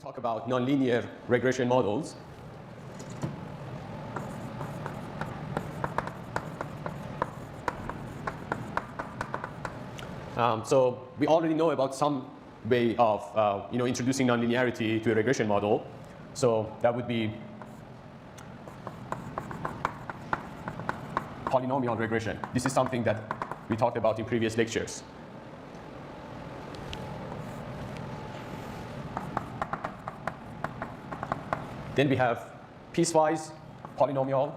Talk about nonlinear regression models. So we already know about some way of introducing nonlinearity to a regression model. So that would be polynomial regression. This is something that we talked about in previous lectures. Then we have piecewise polynomial.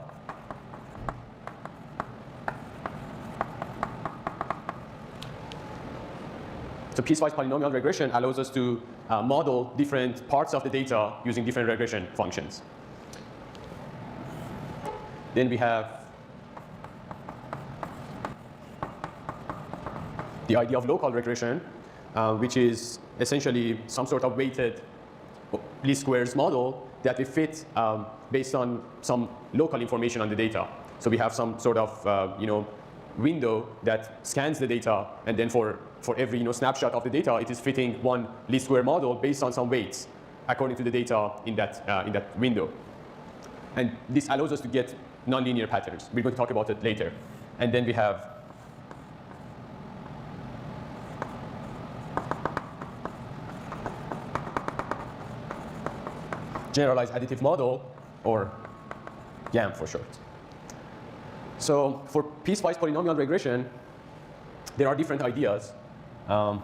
So piecewise polynomial regression allows us to model different parts of the data using different regression functions. Then we have the idea of local regression, which is essentially some sort of weighted least squares model that we fit based on some local information on the data. So we have some sort of window that scans the data, and then for every snapshot of the data, it is fitting one least square model based on some weights according to the data in that window. And this allows us to get nonlinear patterns. We're going to talk about it later. And then we have generalized additive model, or GAM for short. So for piecewise polynomial regression, there are different ideas. And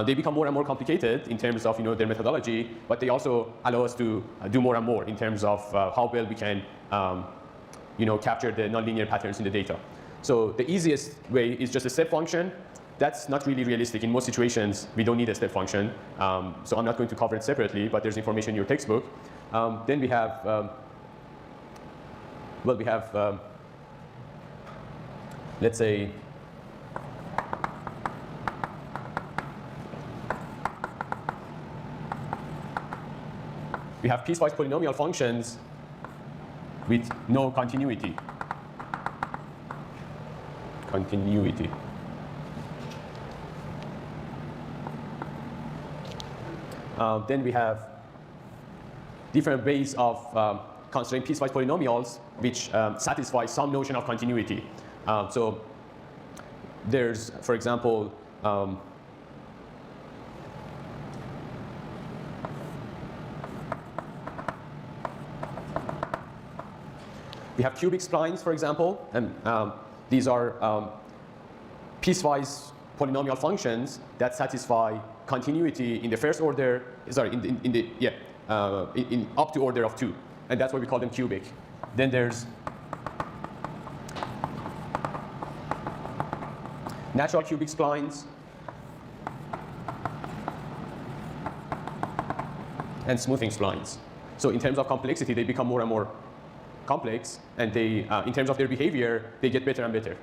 they become more and more complicated in terms of their methodology, but they also allow us to do more and more in terms of how well we can capture the nonlinear patterns in the data. So the easiest way is just a step function. That's not really realistic. In most situations, we don't need a step function. So I'm not going to cover it separately, but there's information in your textbook. Then we have, let's say, we have piecewise polynomial functions with no continuity. Then we have different ways of considering piecewise polynomials which satisfy some notion of continuity. So there's, for example, we have cubic splines, for example, and these are piecewise polynomial functions that satisfy continuity in the first order, in up to order of 2, and that's why we call them cubic. Then there's natural cubic splines and smoothing splines. So in terms of complexity, they become more and more complex, and they, in terms of their behavior, they get better and better.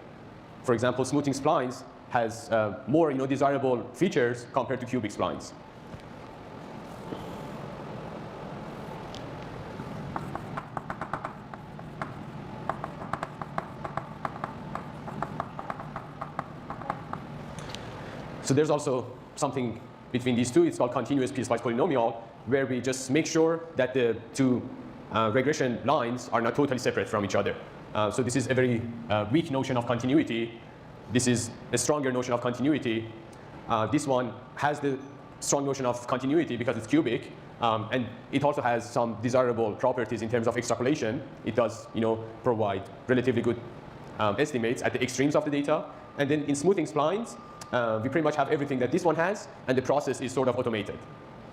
For example, smoothing splines has more desirable features compared to cubic splines. So there's also something between these two. It's called continuous piecewise polynomial, where we just make sure that the two regression lines are not totally separate from each other. So this is a very weak notion of continuity. This is a stronger notion of continuity. This one has the strong notion of continuity because it's cubic, and it also has some desirable properties in terms of extrapolation. It does, provide relatively good estimates at the extremes of the data. And then in smoothing splines, we pretty much have everything that this one has, and the process is sort of automated.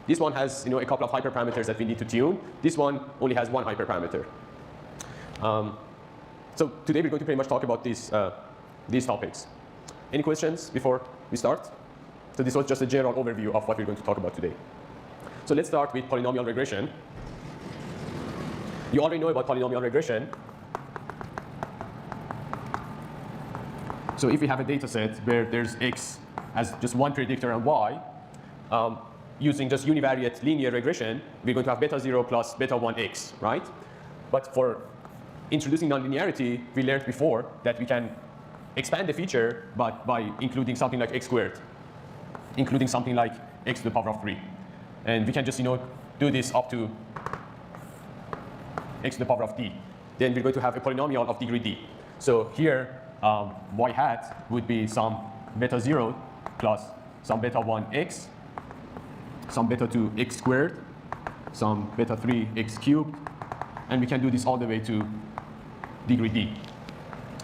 This one has, a couple of hyperparameters that we need to tune. This one only has one hyperparameter. So today we're going to pretty much talk about these topics. Any questions before we start? So this was just a general overview of what we're going to talk about today. So let's start with polynomial regression. You already know about polynomial regression. So if we have a data set where there's x as just one predictor and y, using just univariate linear regression, we're going to have beta 0 plus beta 1x, right? But for introducing nonlinearity, we learned before that we can expand the feature, but by including something like x squared. including something like x to the power of 3. And we can just do this up to x to the power of d. Then we're going to have a polynomial of degree d. So here, y hat would be some beta 0 plus some beta 1 x, some beta 2 x squared, some beta 3 x cubed, and we can do this all the way to degree d.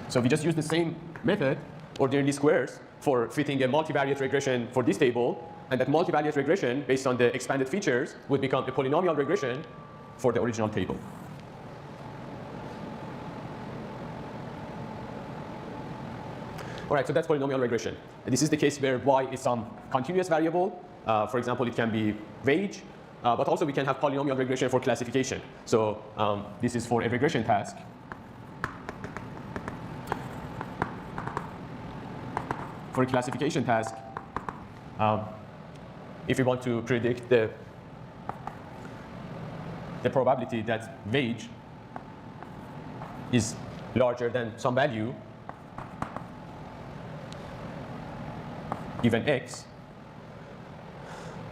So we just use the same method, ordinary squares, for fitting a multivariate regression for this table, and that multivariate regression, based on the expanded features, would become a polynomial regression for the original table. All right, so that's polynomial regression. This is the case where y is some continuous variable. For example, it can be wage, but also we can have polynomial regression for classification. So this is for a regression task. For a classification task, if we want to predict the probability that wage is larger than some value, given x,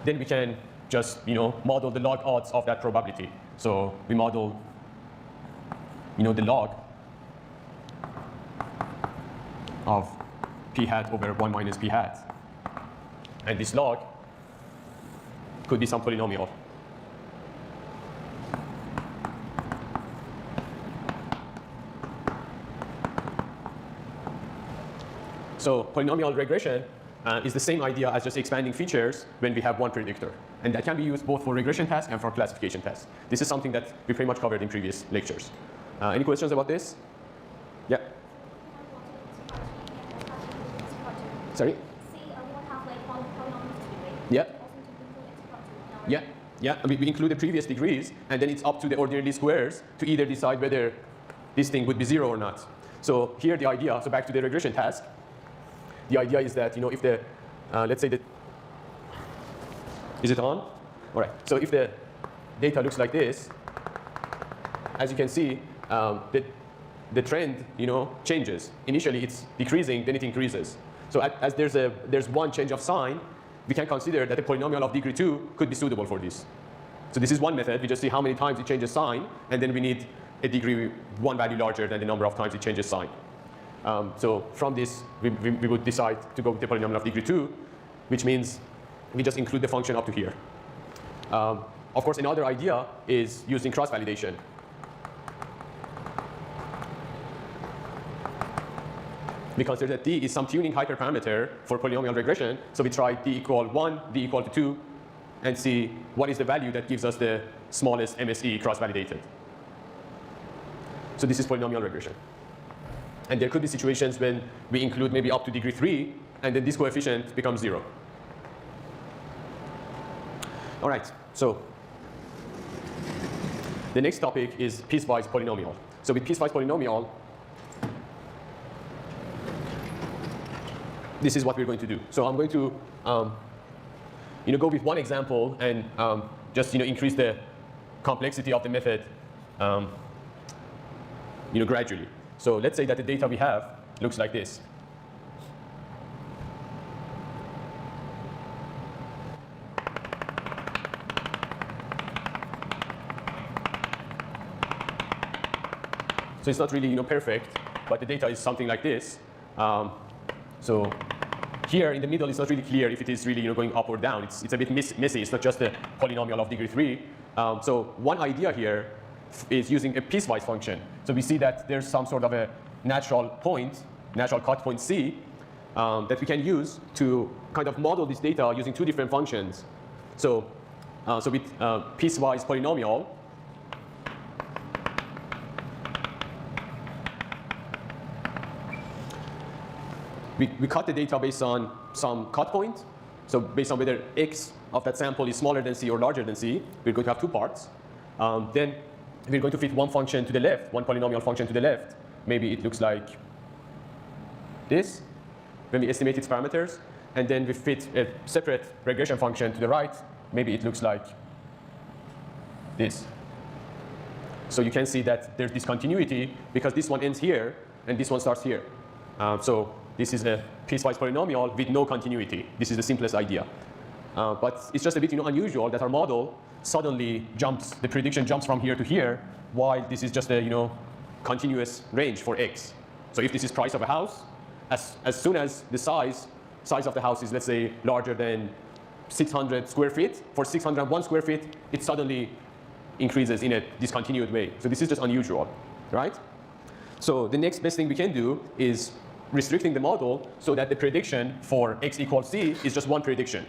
then we can just model the log odds of that probability. So we model the log of p hat over 1 minus p hat, and this log could be some polynomial. So polynomial regression is the same idea as just expanding features when we have one predictor. And that can be used both for regression tasks and for classification tasks. This is something that we pretty much covered in previous lectures. Any questions about this? Yeah? Sorry? Yeah? Yeah. Yeah, we include the previous degrees, and then it's up to the ordinary squares to either decide whether this thing would be 0 or not. So here the idea, so back to the regression task, the idea is that, if the, let's say that, is it on? All right, so if the data looks like this, as you can see, the trend, changes. Initially it's decreasing, then it increases. So as there's one change of sign, we can consider that a polynomial of degree 2 could be suitable for this. So this is one method. We just see how many times it changes sign, and then we need a degree 1 value larger than the number of times it changes sign. So from this, we would decide to go with the polynomial of degree 2, which means we just include the function up to here. Of course, another idea is using cross-validation. We consider that d is some tuning hyperparameter for polynomial regression. So we try d equal 1, d equal to 2, and see what is the value that gives us the smallest MSE cross-validated. So this is polynomial regression. And there could be situations when we include maybe up to degree 3, and then this coefficient becomes 0. All right, so the next topic is piecewise polynomial. So with piecewise polynomial, this is what we're going to do. So I'm going to go with one example and just increase the complexity of the method gradually. So let's say that the data we have looks like this. So it's not really perfect, but the data is something like this. So here in the middle, it's not really clear if it is really going up or down. It's a bit messy. It's not just a polynomial of degree 3. So one idea here is using a piecewise function. So we see that there's some sort of a natural cut point C, that we can use to kind of model this data using two different functions. So with piecewise polynomial, we cut the data based on some cut point. So based on whether x of that sample is smaller than C or larger than C, we're going to have two parts. Then we're going to fit one function to the left, one polynomial function to the left. Maybe it looks like this when we estimate its parameters. And then we fit a separate regression function to the right. Maybe it looks like this. So you can see that there's discontinuity because this one ends here and this one starts here. So this is a piecewise polynomial with no continuity. This is the simplest idea. But it's just a bit unusual that our model suddenly jumps, the prediction jumps from here to here, while this is just a continuous range for x. So if this is price of a house, as soon as the size of the house is, let's say, larger than 600 square feet, for 601 square feet, it suddenly increases in a discontinued way. So this is just unusual, right? So the next best thing we can do is restricting the model so that the prediction for x equals c is just one prediction,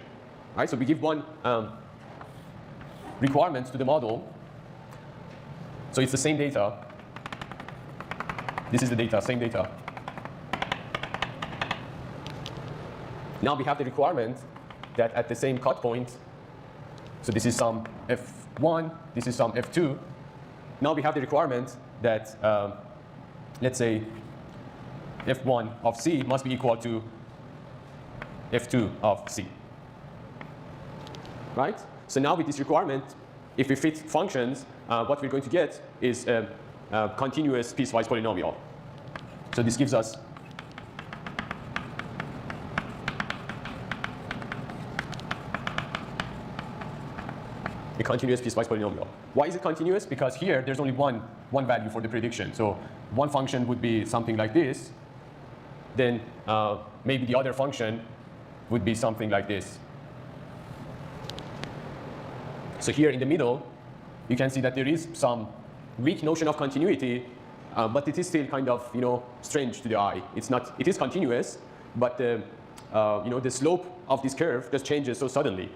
right? So we give one requirement to the model. So it's the same data. This is the data, same data. Now we have the requirement that at the same cut point, so this is some f1, this is some f2. Now we have the requirement that, let's say, f1 of c must be equal to f2 of c, right? So now with this requirement, if we fit functions, what we're going to get is a continuous piecewise polynomial. So this gives us a continuous piecewise polynomial. Why is it continuous? Because here there's only one value for the prediction. So one function would be something like this. Then maybe the other function would be something like this. So here in the middle, you can see that there is some weak notion of continuity, but it is still kind of strange to the eye. It is continuous, but the slope of this curve just changes so suddenly.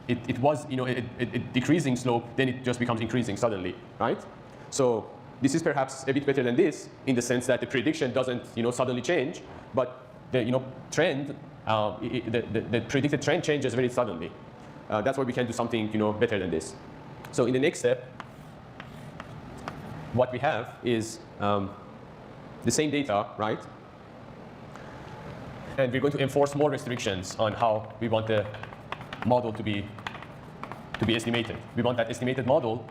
It was a decreasing slope, then it just becomes increasing suddenly, right? So this is perhaps a bit better than this in the sense that the prediction doesn't suddenly change, but the trend, the predicted trend changes very suddenly. That's why we can do something better than this. So in the next step, what we have is the same data, right? And we're going to enforce more restrictions on how we want the model to be estimated. We want that estimated model.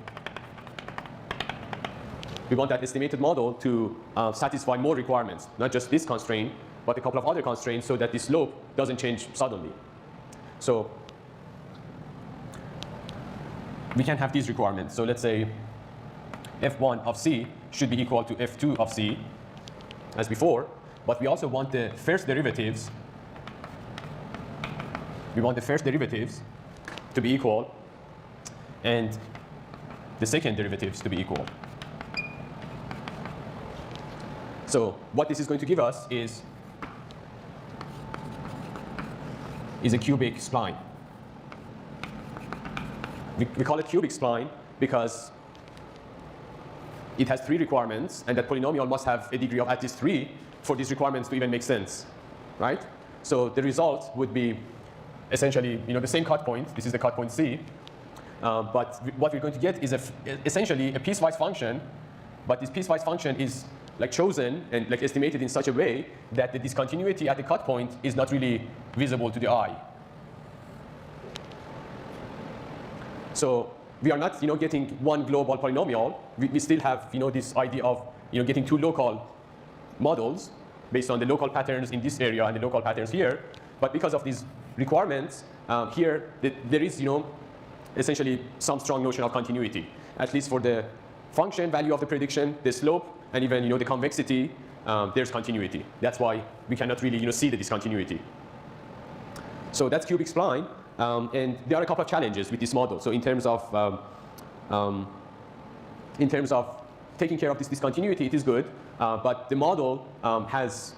We want that estimated model to satisfy more requirements, not just this constraint, but a couple of other constraints, so that the slope doesn't change suddenly. So we can have these requirements. So let's say f1 of c should be equal to f2 of c, as before. But we also want the first derivatives. We want the first derivatives to be equal and the second derivatives to be equal. So what this is going to give us is a cubic spline. We call it cubic spline because it has 3 requirements, and that polynomial must have a degree of at least 3 for these requirements to even make sense, right? So the result would be essentially the same cut point. This is the cut point c. But what we're going to get is essentially a piecewise function, but this piecewise function is chosen and estimated in such a way that the discontinuity at the cut point is not really visible to the eye. So we are not getting one global polynomial. We still have this idea of getting 2 local models based on the local patterns in this area and the local patterns here. But because of these requirements, here there is essentially some strong notion of continuity, at least for the function value of the prediction, the slope, and even the convexity. There's continuity. That's why we cannot really see the discontinuity. So that's cubic spline, and there are a couple of challenges with this model. So in terms of taking care of this discontinuity, it is good, but the model has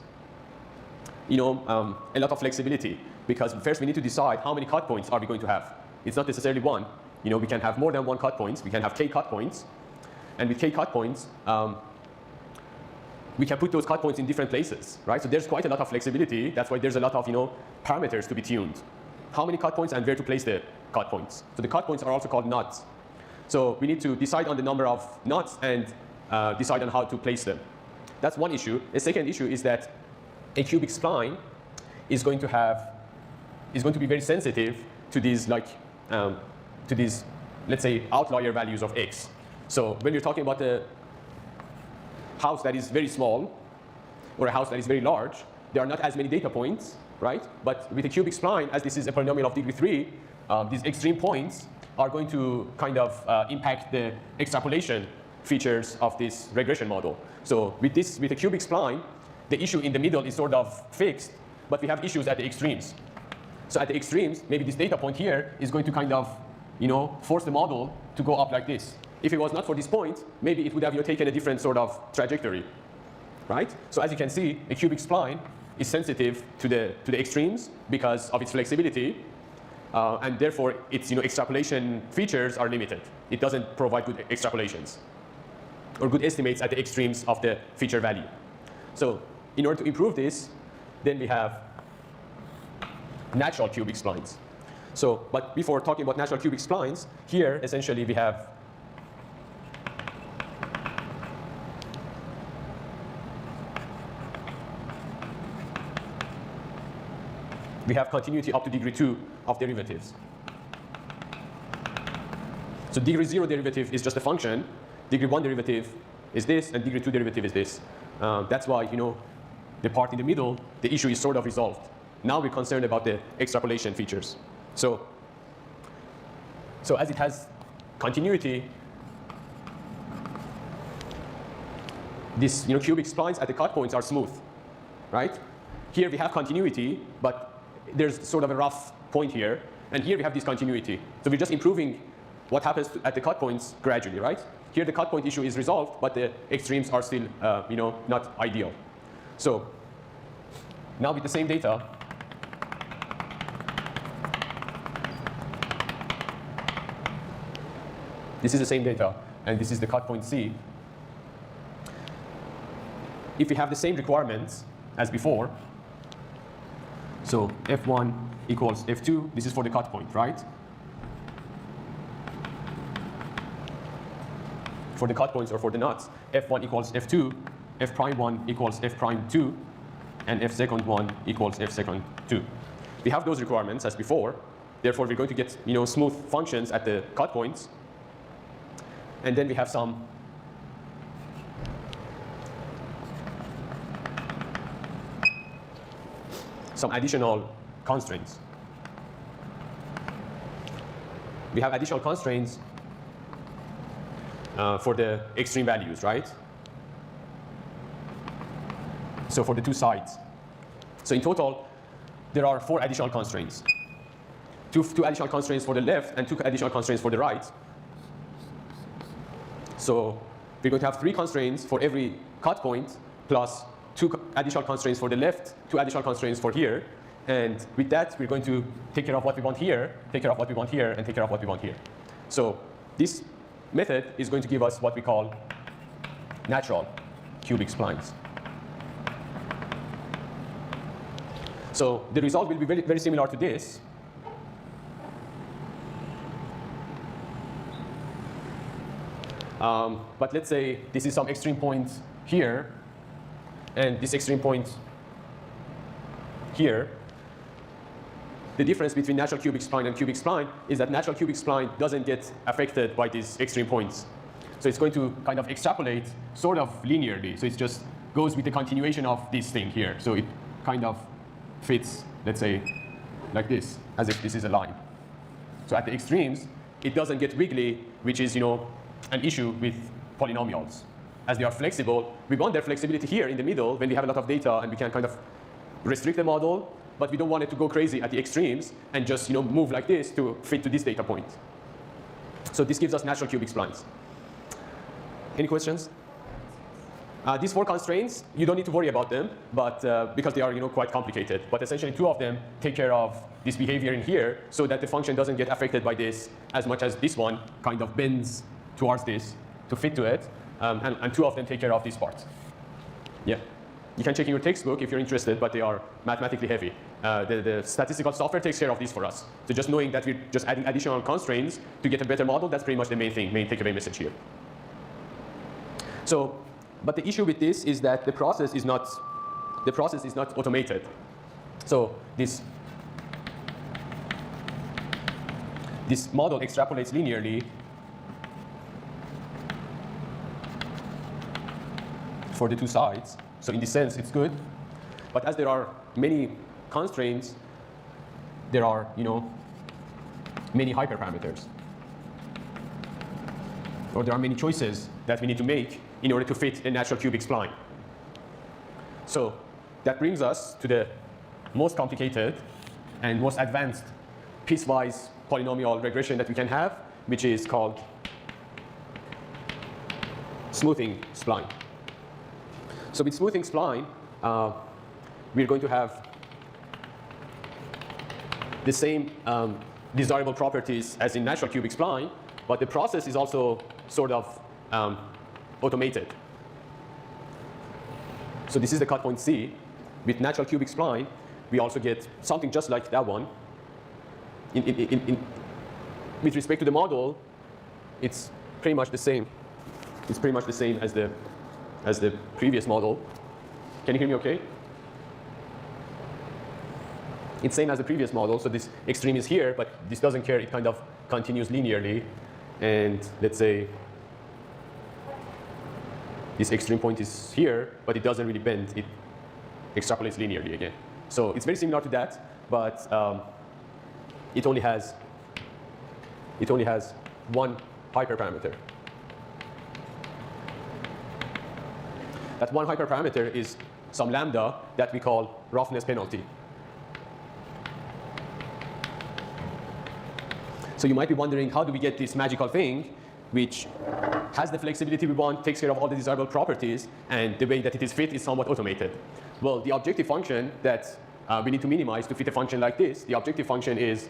a lot of flexibility, because first we need to decide how many cut points are we going to have. It's not necessarily one. We can have more than one cut points. We can have k cut points, and with k cut points, we can put those cut points in different places, right? So there's quite a lot of flexibility. That's why there's a lot of parameters to be tuned. How many cut points and where to place the cut points. So the cut points are also called nuts. So we need to decide on the number of nuts and decide on how to place them. That's one issue. A second issue is that a cubic spline is going to be very sensitive to these let's say outlier values of x. So when you're talking about a house that is very small or a house that is very large, there are not as many data points, right? But with a cubic spline, as this is a polynomial of degree 3, these extreme points are going to kind of impact the extrapolation features of this regression model. So with a cubic spline, the issue in the middle is sort of fixed, but we have issues at the extremes. So at the extremes, maybe this data point here is going to kind of, force the model to go up like this. If it was not for this point, maybe it would have taken a different sort of trajectory, right? So as you can see, a cubic spline is sensitive to the extremes because of its flexibility, and therefore its extrapolation features are limited. It doesn't provide good extrapolations or good estimates at the extremes of the feature value. So in order to improve this, then we have natural cubic splines. So, but before talking about natural cubic splines, here essentially we have continuity up to degree 2 of derivatives. So degree 0 derivative is just a function. Degree 1 derivative is this, and degree 2 derivative is this. That's why, the part in the middle, the issue is sort of resolved. Now we're concerned about the extrapolation features. So as it has continuity, these cubic splines at the cut points are smooth, right? Here we have continuity, but there's sort of a rough point here, and here we have discontinuity. So we're just improving what happens at the cut points gradually, right? Here the cut point issue is resolved, but the extremes are still, not ideal. So now with the same data, this is the same data, and this is the cut point C. If we have the same requirements as before, so F1 equals F2, this is for the cut point, right? For the cut points or for the nuts, F1 equals F2, F prime 1 equals F prime 2, and F second 1 equals F second 2. We have those requirements as before, therefore we're going to get smooth functions at the cut points. And then we have some additional constraints. We have additional constraints for the extreme values, right? So for the two sides. So in total, there are 4 additional constraints. Two additional constraints for the left and 2 additional constraints for the right. So we're going to have 3 constraints for every cut point, plus 2 additional constraints for the left, 2 additional constraints for here. And with that, we're going to take care of what we want here, take care of what we want here, and take care of what we want here. So this method is going to give us what we call natural cubic splines. So the result will be very, very similar to this. But let's say this is some extreme point here, and this extreme point here. The difference between natural cubic spline and cubic spline is that natural cubic spline doesn't get affected by these extreme points. So it's going to kind of extrapolate sort of linearly. So it just goes with the continuation of this thing here. So it kind of fits, let's say, like this, as if this is a line. So at the extremes, it doesn't get wiggly, which is, an issue with polynomials. As they are flexible, we want their flexibility here in the middle when we have a lot of data and we can kind of restrict the model, but we don't want it to go crazy at the extremes and just move like this to fit to this data point. So this gives us natural cubic splines. Any questions? These 4 constraints, you don't need to worry about them, but because they are quite complicated. But essentially 2 of them take care of this behavior in here so that the function doesn't get affected by this as much as this one kind of bends towards this to fit to it, and 2 of them take care of this part. Yeah, you can check in your textbook if you're interested, but they are mathematically heavy. The statistical software takes care of this for us. So just knowing that we're just adding additional constraints to get a better model, that's pretty much the main takeaway message here. So, but the issue with this is that the process is not automated. So this model extrapolates linearly for the 2 sides. So in this sense, it's good. But as there are many constraints, there are, many hyperparameters. Or there are many choices that we need to make in order to fit a natural cubic spline. So that brings us to the most complicated and most advanced piecewise polynomial regression that we can have, which is called smoothing spline. So with smoothing spline, we're going to have the same desirable properties as in natural cubic spline, but the process is also sort of automated. So this is the cut point C. With natural cubic spline, we also get something just like that one. With respect to the model, it's pretty much the same. It's pretty much the same as the previous model. Can you hear me okay? It's same as the previous model, so this extreme is here, but this doesn't care. It kind of continues linearly. And let's say this extreme point is here, but it doesn't really bend. It extrapolates linearly again. So it's very similar to that, but it only has one hyperparameter. That one hyperparameter is some lambda that we call roughness penalty. So you might be wondering, how do we get this magical thing which has the flexibility we want, takes care of all the desirable properties, and the way that it is fit is somewhat automated? Well, the objective function that we need to minimize to fit a function like this, the objective function is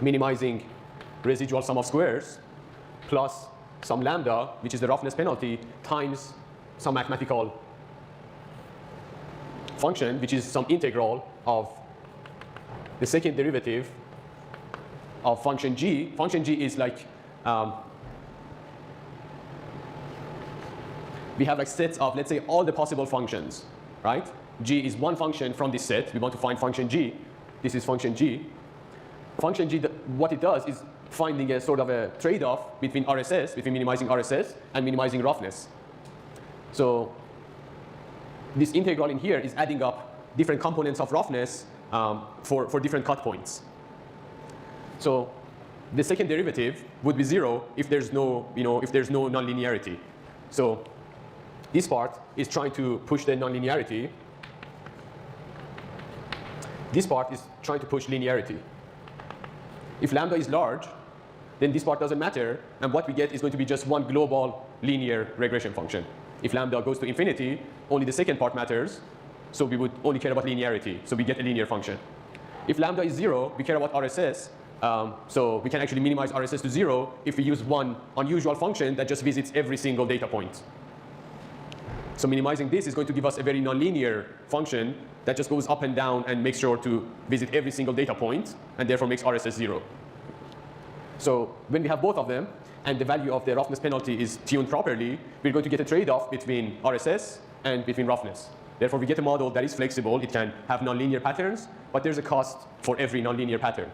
minimizing residual sum of squares plus some lambda, which is the roughness penalty, times some mathematical function, which is some integral of the second derivative of function g. Function g is like, we have like sets of, let's say, all the possible functions, right? G is one function from this set. We want to find function g. This is function g. Function g, what it does is finding a sort of a trade-off between RSS, between minimizing RSS and minimizing roughness. So this integral in here is adding up different components of roughness for different cut points. So the second derivative would be 0 if there's no, if there's no nonlinearity. So this part is trying to push the nonlinearity. This part is trying to push linearity. If lambda is large, then this part doesn't matter, and what we get is going to be just one global linear regression function. If lambda goes to infinity, only the second part matters, so we would only care about linearity, so we get a linear function. If lambda is 0, we care about RSS, so we can actually minimize RSS to 0 if we use one unusual function that just visits every single data point. So minimizing this is going to give us a very nonlinear function that just goes up and down and makes sure to visit every single data point, and therefore makes RSS 0. So when we have both of them, and the value of the roughness penalty is tuned properly, we're going to get a trade-off between RSS and between roughness. Therefore, we get a model that is flexible. It can have nonlinear patterns, but there's a cost for every nonlinear pattern.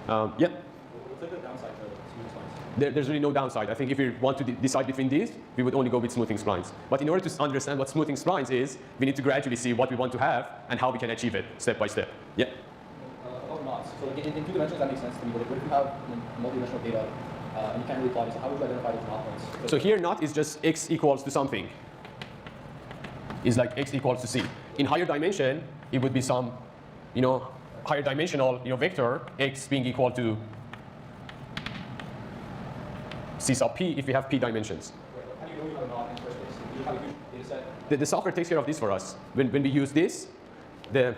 Yeah? What's like the downside to smooth splines? There's really no downside. I think if we want to decide between these, we would only go with smoothing splines. But in order to understand what smoothing splines is, we need to gradually see what we want to have and how we can achieve it step by step. Yeah? About knots. So like in 2 dimensions, that makes sense to me. But like, what if you have multi-dimensional data and you can't really plot it? So how would you identify those knot points? So here knot is just x equals to something. Is like x equals to c. In higher dimension, it would be some, higher dimensional, vector, x being equal to c sub p if we have p dimensions. How do you know you have a knot in the first place? Do you have a huge data set? The software takes care of this for us. When we use this, the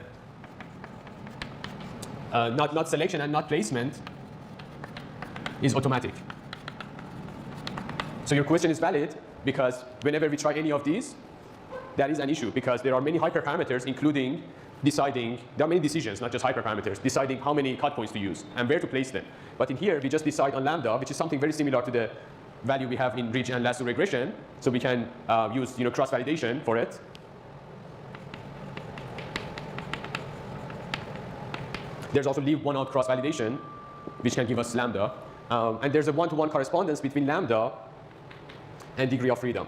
knot selection and knot placement is automatic. So your question is valid because whenever we try any of these, that is an issue because there are many hyperparameters, including deciding, there are many decisions, not just hyperparameters, deciding how many cut points to use and where to place them. But in here, we just decide on lambda, which is something very similar to the value we have in ridge and lasso regression. So we can use cross-validation for it. There's also leave one out cross-validation, which can give us lambda. And there's a one-to-one correspondence between lambda and degree of freedom.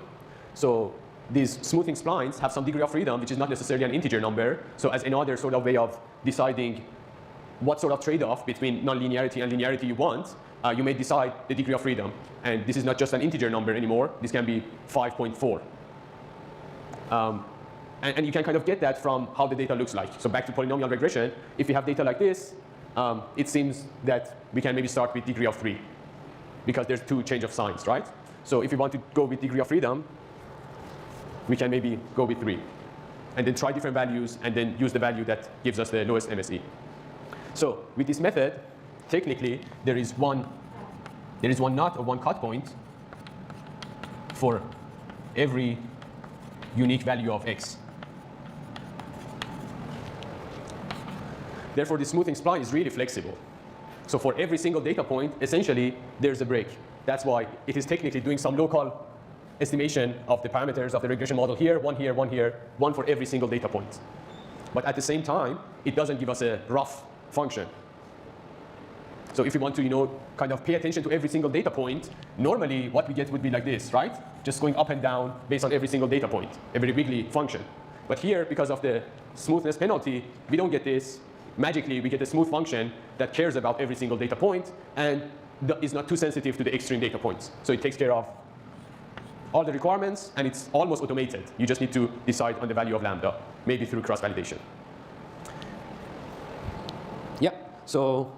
So these smoothing splines have some degree of freedom, which is not necessarily an integer number. So as another sort of way of deciding what sort of trade-off between nonlinearity and linearity you want, you may decide the degree of freedom. And this is not just an integer number anymore. This can be 5.4. And you can kind of get that from how the data looks like. So back to polynomial regression, if you have data like this, it seems that we can maybe start with degree of 3 because there's 2 change of signs, right? So if you want to go with degree of freedom, we can maybe go with 3 and then try different values and then use the value that gives us the lowest MSE. So with this method, technically, there is one knot or one cut point for every unique value of x. Therefore, the smoothing spline is really flexible. So for every single data point, essentially, there's a break. That's why it is technically doing some local estimation of the parameters of the regression model here, one here, one here, one for every single data point. But at the same time, it doesn't give us a rough function. So if you want to, kind of pay attention to every single data point, normally what we get would be like this, right? Just going up and down based on every single data point, a very wiggly function. But here, because of the smoothness penalty, we don't get this. Magically, we get a smooth function that cares about every single data point and is not too sensitive to the extreme data points. So it takes care of all the requirements, and it's almost automated. You just need to decide on the value of lambda, maybe through cross-validation. Yeah, so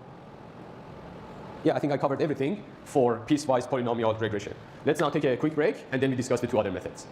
I think I covered everything for piecewise polynomial regression. Let's now take a quick break, and then we discuss the 2 other methods.